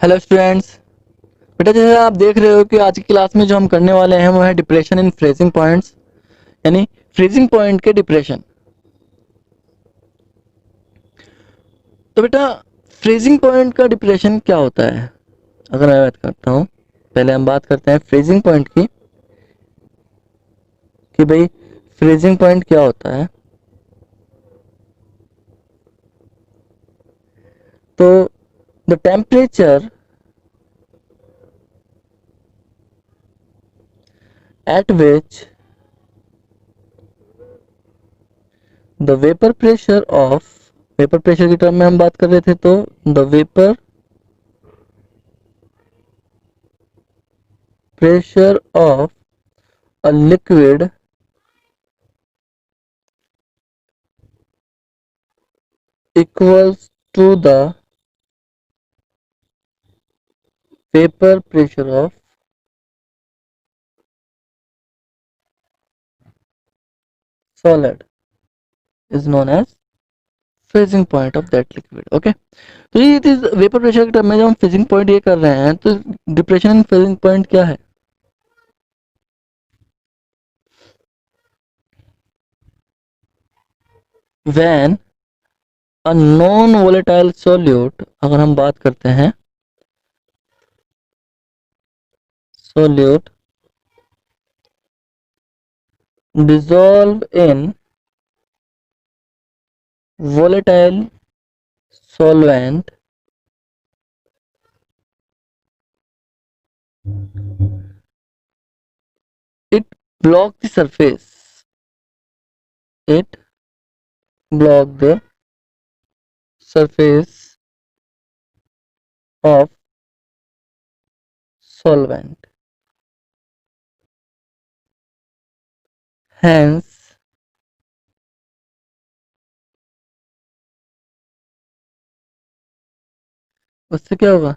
Hello students. बेटा जैसे आप देख रहे हो कि आज की क्लास में जो हम करने वाले हैं वो है डिप्रेशन इन फ्रीजिंग पॉइंट्स, यानी फ्रीजिंग पॉइंट के डिप्रेशन। तो बेटा फ्रीजिंग पॉइंट का डिप्रेशन क्या होता है, अगर मैं बात करता हूँ। पहले हम बात करते हैं फ्रीजिंग पॉइंट की कि भाई फ्रीजिंग पॉइंट क्या होता है। तो the temperature at which the vapour pressure of, vapour pressure की टर्म में हम बात कर रहे थे, तो the vapour pressure of a liquid equals to the vapor pressure of solid is known as freezing point of that liquid. Okay, तो ये वेपर प्रेशर के टर्म में जब हम फ्रीजिंग पॉइंट ये कर रहे हैं तो डिप्रेशन इन फ्रीजिंग पॉइंट क्या है। When a non volatile solute, अगर हम बात करते हैं solute dissolve in volatile solvent, it block the surface, it block the surface of solvent, hence उससे क्या होगा,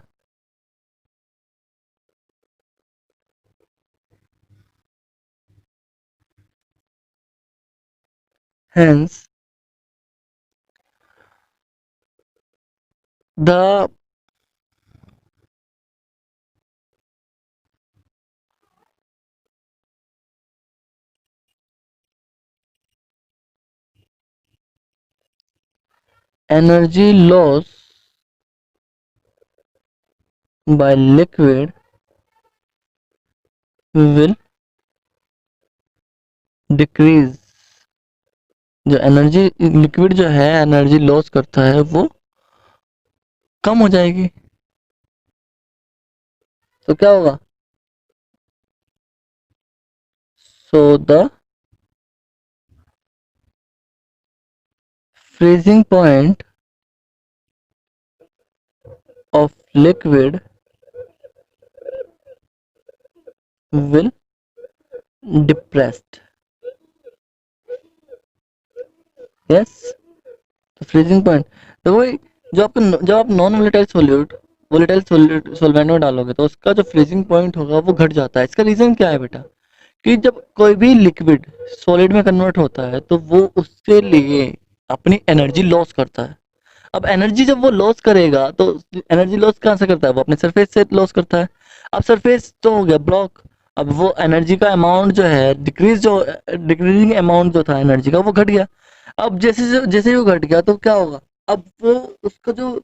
hence the energy loss by liquid will decrease। जो एनर्जी लिक्विड जो है एनर्जी लॉस करता है वो कम हो जाएगी। तो क्या होगा, so the freezing point of liquid will depressed. Yes, तो फ्रीजिंग पॉइंट, तो वही जो आपको जब आप non volatile solute volatile solvent में डालोगे तो उसका जो फ्रीजिंग पॉइंट होगा वो घट जाता है। इसका रीजन क्या है बेटा, कि जब कोई भी लिक्विड सॉलिड में कन्वर्ट होता है तो वो उसके लिए अपनी एनर्जी लॉस करता है। अब एनर्जी जब वो लॉस करेगा तो एनर्जी लॉस कहाँ से करता है, वो अपने सरफेस से लॉस करता है। अब सरफेस तो हो गया ब्लॉक, अब वो एनर्जी का अमाउंट जो है डिक्रीजिंग अमाउंट जो था एनर्जी का वो घट गया। अब जैसे जैसे ही वो घट गया तो क्या होगा, अब वो उसका जो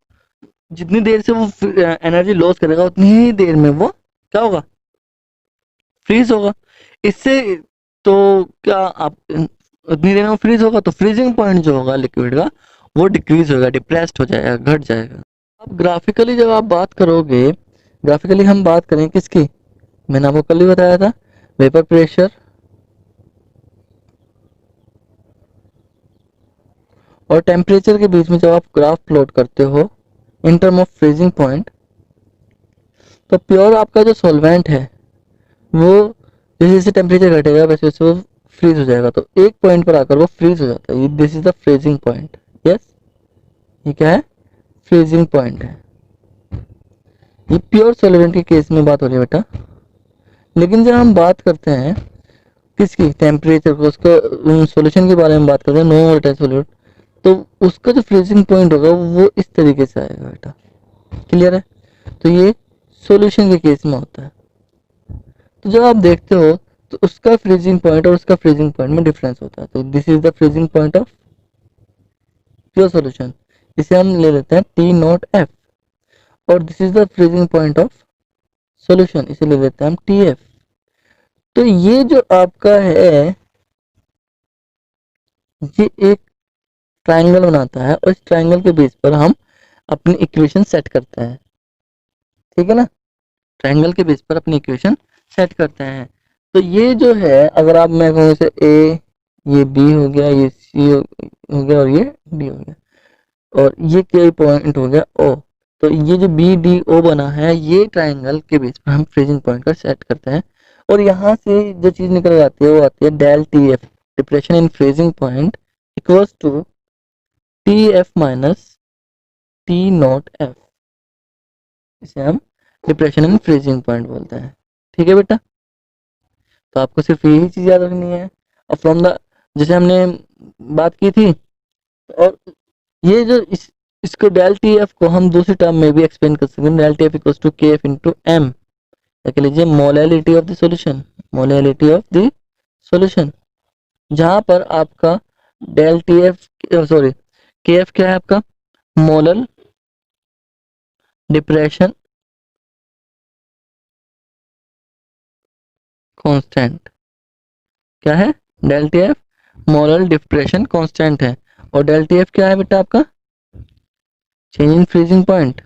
जितनी देर से वो एनर्जी लॉस करेगा उतनी ही देर में वो क्या होगा, फ्रीज होगा। इससे तो क्या आप उतनी देर में फ्रीज होगा तो फ्रीजिंग पॉइंट जो होगा लिक्विड का वो डिक्रीज होगा, डिप्रेस्ड हो जाएगा, घट जाएगा। अब ग्राफिकली जब आप बात करोगे, ग्राफिकली हम बात करें किसकी, मैंने आपको कल ही बताया था वेपर प्रेशर और टेम्परेचर के बीच में जब आप ग्राफ प्लॉट करते हो in term of freezing point, तो प्योर आपका जो सॉल्वेंट है वो जैसे जैसे टेम्परेचर घटेगा वैसे वैसे वो फ्रीज हो जाएगा। तो एक पॉइंट पर आकर वो फ्रीज हो जाता है, this is the freezing point. Yes, ये क्या है, फ्रीजिंग पॉइंट है। ये प्योर सॉल्वेंट के केस में बात हो रही है बेटा। लेकिन जब हम बात करते हैं किसकी, टेम्परेचर को, उसका सॉल्यूशन के बारे में बात करते हैं, नॉन वोलेटाइल सॉल्यूट, तो उसका जो फ्रीजिंग पॉइंट होगा वो इस तरीके से आएगा बेटा। क्लियर है। तो ये सॉल्यूशन के केस में होता है। तो जब आप देखते हो तो उसका फ्रीजिंग पॉइंट और उसका फ्रीजिंग पॉइंट में डिफरेंस होता है। तो this is the freezing point of pure solution, इसे हम ले लेते हैं टी नॉट एफ, और this is the freezing point of solution, इसे ले लेते हैं हम टी एफ। तो ये जो आपका है ये एक ट्राइंगल बनाता है, और इस ट्राइंगल के बेस पर हम अपनी इक्वेशन सेट करते हैं, ठीक है ना। ट्राइंगल के बेस पर अपनी इक्वेशन सेट करते हैं। तो ये जो है, अगर आप मैं कहूँ इसे ए, ये बी हो गया, ये सी हो गया, और ये डी हो गया, और ये के पॉइंट हो गया ओ। तो ये जो बी डी ओ बना है, ये ट्राइंगल के बेस पर हम फ्रीजिंग पॉइंट का सेट करते हैं। और यहाँ से जो चीज निकल जाती है वो आती है del T F, depression in freezing point equals to T F minus T naught F, इसे हम डिप्रेशन इन फ्रीजिंग पॉइंट बोलते हैं, ठीक है बेटा। तो आपको सिर्फ यही चीज याद रखनी है। और फ्रॉम द, जैसे हमने बात की थी, और ये जो इसको डेल टी एफ को हम दूसरी टर्म में भी एक्सप्लेन कर सकते हैं, del T F equals to K F into M, कह लीजिए molality of the solution, molality of the solution, जहां पर आपका del T F, sorry K F क्या है आपका, मोलल डिप्रेशन कांस्टेंट, क्या है, del T F molal depression constant है। और डेल टी एफ क्या है बेटा आपका, चेंज इन फ्रीजिंग पॉइंट,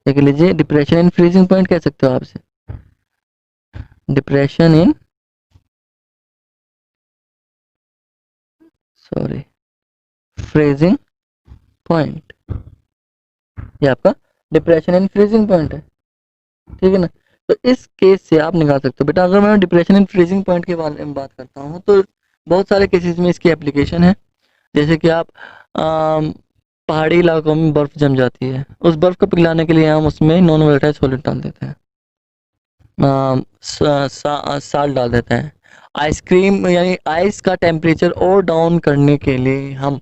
देख लीजिए डिप्रेशन इन फ्रीजिंग पॉइंट कह सकते हो आपसे, depression in, sorry freezing point, ये आपका डिप्रेशन इन फ्रीजिंग पॉइंट है, ठीक है ना। तो इस केस से आप निकाल सकते हो बेटा। अगर मैं डिप्रेशन इन फ्रीजिंग पॉइंट के बारे में बात करता हूँ तो बहुत सारे केसेस में इसकी एप्लीकेशन है। जैसे कि आप पहाड़ी इलाकों में बर्फ जम जाती है, उस बर्फ को पिघलाने के लिए हम उसमें नॉन वोलेटाइल सॉलिड डाल देते हैं, साल्ट डाल देते हैं। आइसक्रीम यानी आइस का टेम्परेचर और डाउन करने के लिए हम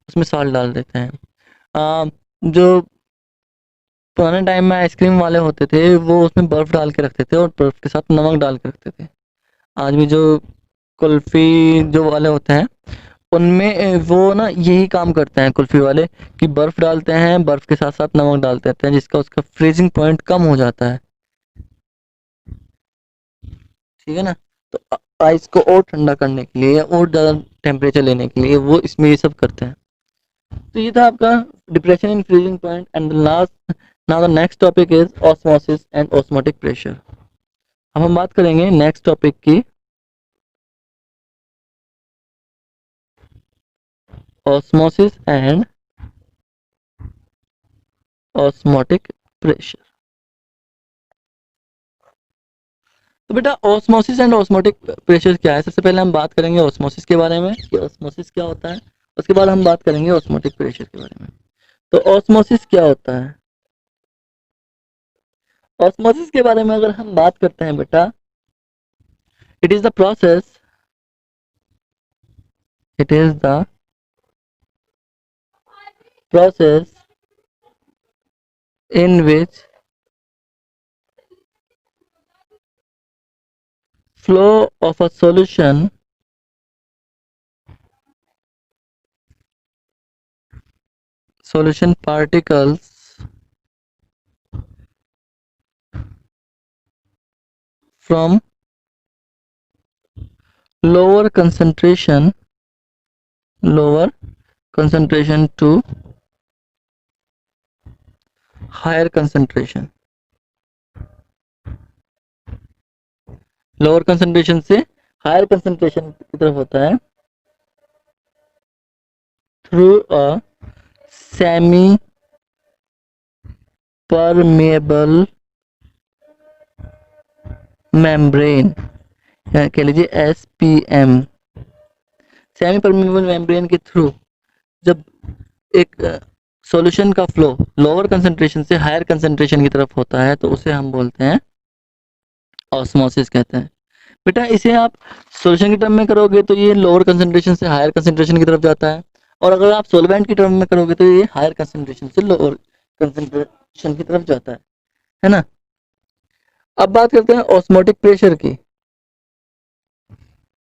उसमें साल्ट डाल देते हैं। जो पुराने टाइम में आइसक्रीम वाले होते थे वो उसमें बर्फ डाल के रखते थे और बर्फ के साथ नमक डाल के रखते थे। आज भी जो कुल्फी जो वाले होते हैं उनमें वो ना यही काम करते हैं कुल्फी वाले, कि बर्फ डालते हैं, बर्फ के साथ साथ नमक डाल देते हैं, जिसका उसका फ्रीजिंग पॉइंट कम हो जाता है, ठीक है ना। तो आइस को और ठंडा करने के लिए और ज़्यादा टेम्परेचर लेने के लिए वो इसमें ये सब करते हैं। तो ये था आपका depression in freezing point. And last, now the next topic is osmosis and osmotic pressure. अब हम बात करेंगे नेक्स्ट टॉपिक की, ऑस्मोसिस एंड ऑस्मोटिक प्रेशर। तो बेटा ऑस्मोसिस एंड ऑस्मोटिक प्रेशर क्या है, सबसे पहले हम बात करेंगे ऑस्मोसिस के बारे में कि ऑस्मोसिस क्या होता है, उसके बाद हम बात करेंगे ऑस्मोटिक प्रेशर के बारे में। तो ऑस्मोसिस क्या होता है, ऑस्मोसिस के बारे में अगर हम बात करते हैं बेटा, it is the process, it is the process in which flow of a solution particles from lower concentration to higher concentration, lower concentration से हायर कंसंट्रेशन की तरफ होता है through a semi permeable membrane, कह लीजिए SPM, सेमी परमेबल मेम्ब्रेन के through जब एक सॉल्यूशन का फ्लो लोअर कंसंट्रेशन से हायर कंसंट्रेशन की तरफ होता है तो उसे हम बोलते हैं ऑस्मोसिस कहते हैं। बेटा इसे आप सॉल्यूशन की टर्म में करोगे तो ये लोअर कंसंट्रेशन से हायर कंसंट्रेशन की तरफ जाता है, और अगर आप सॉल्वेंट की टर्म में करोगे तो ये हायर कंसंट्रेशन से लोअर की तरफ जाता है ना। अब बात करते हैं ऑस्मोटिक प्रेशर की।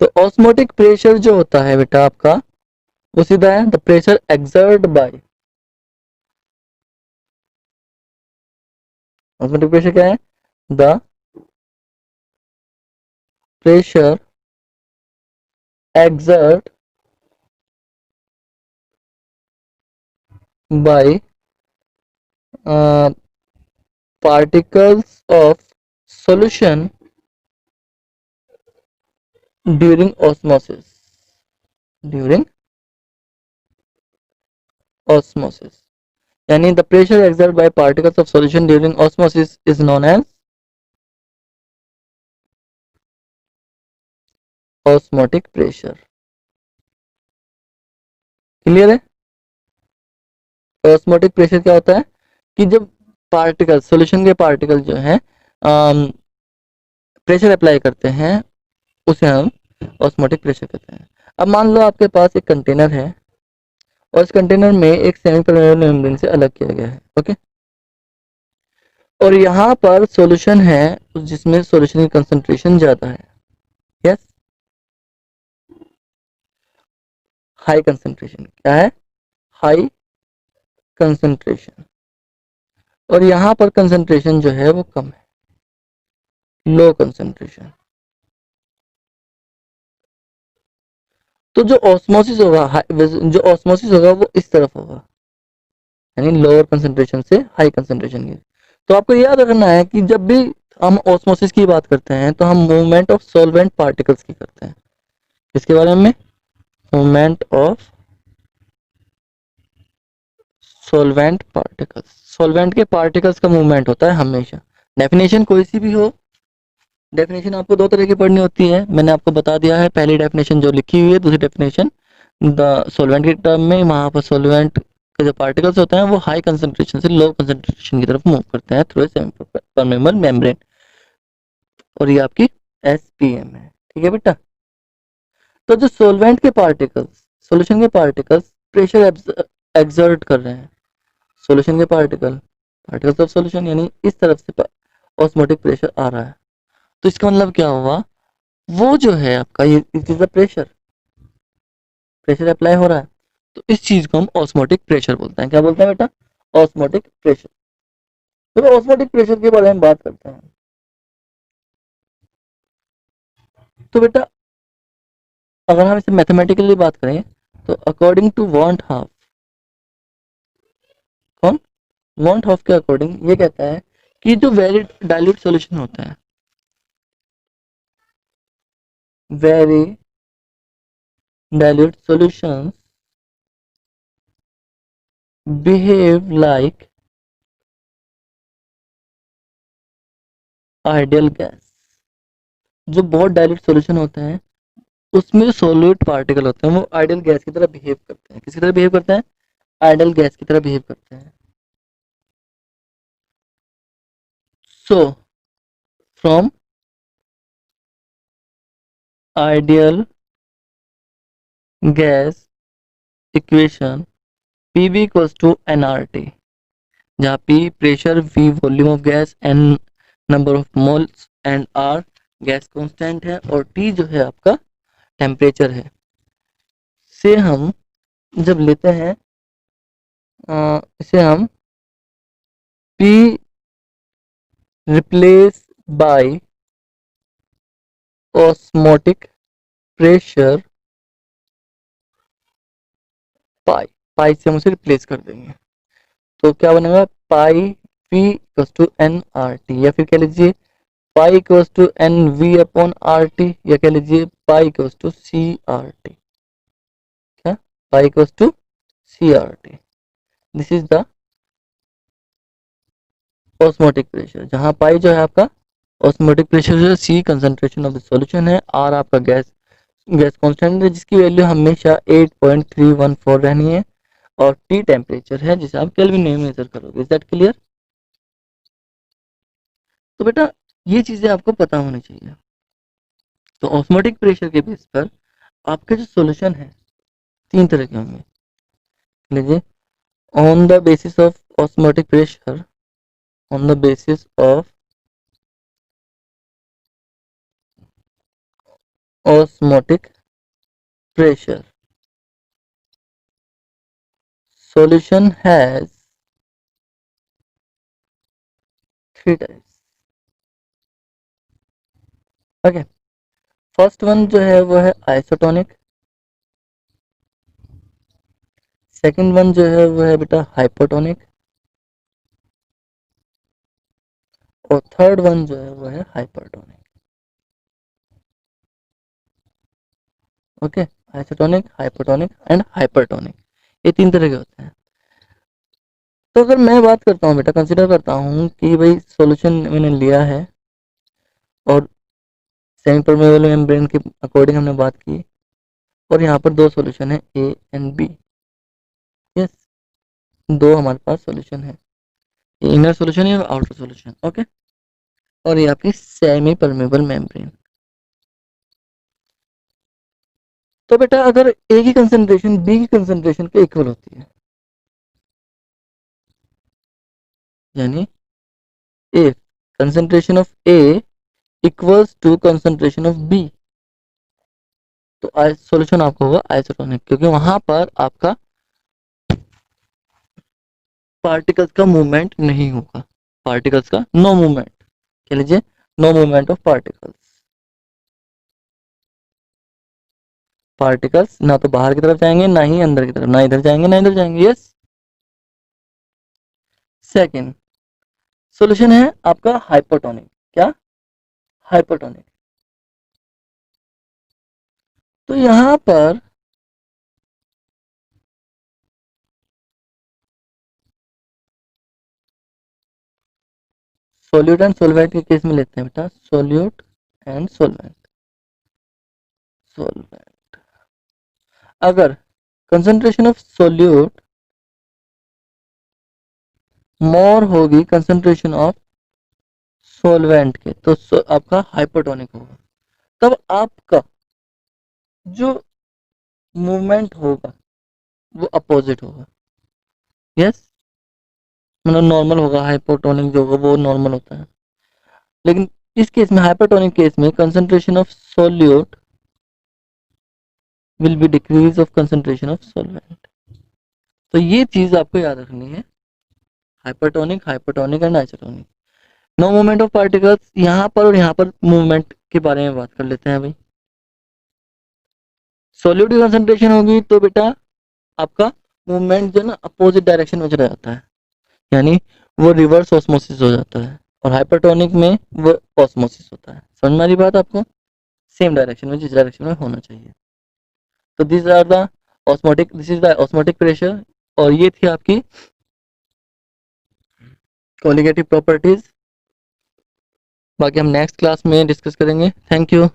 तो ऑस्मोटिक प्रेशर जो होता है बेटा आपका, वो सीधा है the pressure exert by, osmotic pressure क्या है, the pressure exert by particles of solution during osmosis, during osmosis, यानी the pressure exerted by particles of solution during osmosis is known as osmotic pressure. Clear है। Osmotic pressure क्या होता है कि जब particle, solution के पार्टिकल जो है प्रेशर अप्लाई करते हैं, उसे हम ऑस्मोटिक प्रेशर कहते हैं। अब मान लो आपके पास एक कंटेनर है और इस कंटेनर में एक सेमी परमेबल मेम्ब्रेन से अलग किया गया है, ओके। और यहाँ पर सॉल्यूशन है जिसमें सॉल्यूशन की कंसंट्रेशन ज्यादा है, यस, हाई कंसंट्रेशन, क्या है, हाई कंसंट्रेशन। और यहाँ पर कंसंट्रेशन जो है वो कम है, लो कंसंट्रेशन। तो जो ऑस्मोसिस होगा, जो ऑस्मोसिस होगा वो इस तरफ होगा, यानी लोअर कंसंट्रेशन से हाई कंसंट्रेशन की। तो आपको याद रखना है कि जब भी हम ऑस्मोसिस की बात करते हैं तो हम मूवमेंट ऑफ सॉल्वेंट पार्टिकल्स की करते हैं। इसके बारे में, movement of solvent particles, solvent के पार्टिकल्स का मूवमेंट होता है हमेशा। डेफिनेशन कोई सी भी हो, डेफिनेशन आपको दो तरह की पढ़नी होती है, मैंने आपको बता दिया है। पहली डेफिनेशन जो लिखी हुई है, दूसरी डेफिनेशन द सॉल्वेंट के टर्म में, वहां पर सॉल्वेंट के जो पार्टिकल्स होते हैं वो हाई कंसंट्रेशन से लो कंसंट्रेशन की तरफ मूव करते हैं थ्रू सेमी परमेबल मेम्ब्रेन, और ये आपकी एसपीएम है, ठीक है बेटा। तो जो सॉल्वेंट के पार्टिकल्स, सॉल्यूशन के पार्टिकल्स प्रेशर एक्सर्ट कर रहे हैं, सॉल्यूशन के पार्टिकल, पार्टिकल्स ऑफ सॉल्यूशन, यानी इस तरफ से ऑस्मोटिक प्रेशर आ रहा है। तो इसका मतलब क्या हुआ, वो जो है आपका ये it is the pressure, pressure apply हो रहा है, तो इस चीज को हम ऑस्मोटिक प्रेशर बोलते हैं। क्या बोलते हैं बेटा, ऑस्मोटिक प्रेशर। तो ऑस्मोटिक प्रेशर के बारे में बात करते हैं। तो बेटा अगर हम इसे मैथमेटिकली बात करें तो अकॉर्डिंग टू वॉन्ट हाफ, कौन, वॉन्ट हाफ के अकॉर्डिंग ये कहता है कि जो वेरी डाइल्यूट सॉल्यूशन होता है, very dilute solutions behave like ideal gas. जो बहुत डाइल्यूट सॉल्यूशन होता है उसमें जो सॉल्यूट पार्टिकल होते हैं वो आइडियल गैस की तरह बिहेव करते हैं। किसकी तरह बिहेव करते हैं, आइडियल गैस की तरह बिहेव करते हैं। So from ideal gas equation PV equals to NRT, जहाँ P pressure, V volume of gas, N number of moles and R gas constant है, और टी जो है आपका टेम्परेचर है, से हम जब लेते हैं इसे हम P replace by osmotic pressure pi, pi से हम उसे रिप्लेस कर देंगे। तो क्या बनेगा, pi P equals to N R T, या फिर कह लीजिए pi equals to N V upon R T, या कह लीजिए pi equals to C R T. क्या, pi equals to C R T, this is the osmotic pressure, जहां pi जो है आपका ऑस्मोटिक प्रेशर जो है, सी कंसंट्रेशन ऑफ द सॉल्यूशन है, आर आपका गैस गैस कांस्टेंट है जिसकी वैल्यू हमेशा 8.314 रहनी है, और टी टेम्परेचर है जिसे आप केल्विन में मेजर करोगे। Is that clear. तो बेटा ये चीजें आपको पता होनी चाहिए। तो ऑस्मोटिक प्रेशर के बेस पर आपके जो सॉल्यूशन है तीन तरह के होंगे। लीजिए, on the basis of osmotic pressure on the basis of osmotic pressure. Solution has three types. Okay, first one जो है वो है आइसोटोनिक, सेकंड वन जो है वो है बेटा हाइपोटोनिक, और थर्ड वन जो है वो है hypertonic. Okay, isotonic, hypotonic and hypertonic, ये तीन तरह के होते हैं। तो अगर मैं बात करता हूँ बेटा, कंसिडर करता हूँ कि भाई सॉल्यूशन मैंने लिया है और सेमी परमेबल मेम्ब्रेन के अकॉर्डिंग हमने बात की, और यहाँ पर दो सॉल्यूशन है ए एंड बी। यस, दो हमारे पास सॉल्यूशन है, इनर सॉल्यूशन या आउटर सॉल्यूशन। ओके, और ये आपकी सेमी परमेबल मेम्ब्रेन। तो बेटा अगर ए की कंसंट्रेशन बी की कंसंट्रेशन के इक्वल होती है, यानी if concentration of A equals to concentration of B, तो सॉल्यूशन आपका होगा आइसोटोनिक, क्योंकि वहां पर आपका पार्टिकल्स का मूवमेंट नहीं होगा, पार्टिकल्स का नो मूवमेंट, कह लीजिए no movement of particles. Particles ना तो बाहर की तरफ जाएंगे, ना ही अंदर की तरफ, ना इधर जाएंगे ना इधर जाएंगे। यस। सेकंड सॉल्यूशन है आपका हाइपोटोनिक। क्या? हाइपोटोनिक। तो यहां पर सोल्यूट एंड सोलवेंट के केस में लेते हैं बेटा, सोल्यूट एंड सोलवेंट। सोलवेंट, अगर कंसंट्रेशन ऑफ सोल्यूट मोर होगी कंसंट्रेशन ऑफ सोलवेंट के, तो आपका हाइपोटोनिक होगा। तब आपका जो मूवमेंट होगा वो अपोजिट होगा। यस, मतलब नॉर्मल होगा, हाइपोटोनिक जो होगा वो नॉर्मल होता है। लेकिन इस केस में, हाइपोटोनिक केस में, concentration of solute will be decrease of concentration of solvent. तो ये चीज आपको याद रखनी है, hypertonic, hypotonic and isotonic. No movement of particles, यहाँ पर और यहाँ पर मूवमेंट के बारे में बात कर लेते हैं भाई। सोल्यूट की कंसंट्रेशन होगी तो बेटा आपका मूवमेंट जो है ना अपोजिट डायरेक्शन में चला जाता है, यानी वो रिवर्स ऑस्मोसिस हो जाता है, और हाइपरटोनिक में वो ऑस्मोसिस होता है। समझ में आ रही बात आपको? सेम डायरेक्शन में, जिस डायरेक्शन में होना चाहिए। तो this are the osmotic, this is the osmotic pressure, और ये थी आपकी कोलिगेटिव प्रॉपर्टीज। बाकी हम नेक्स्ट क्लास में डिस्कस करेंगे। Thank you.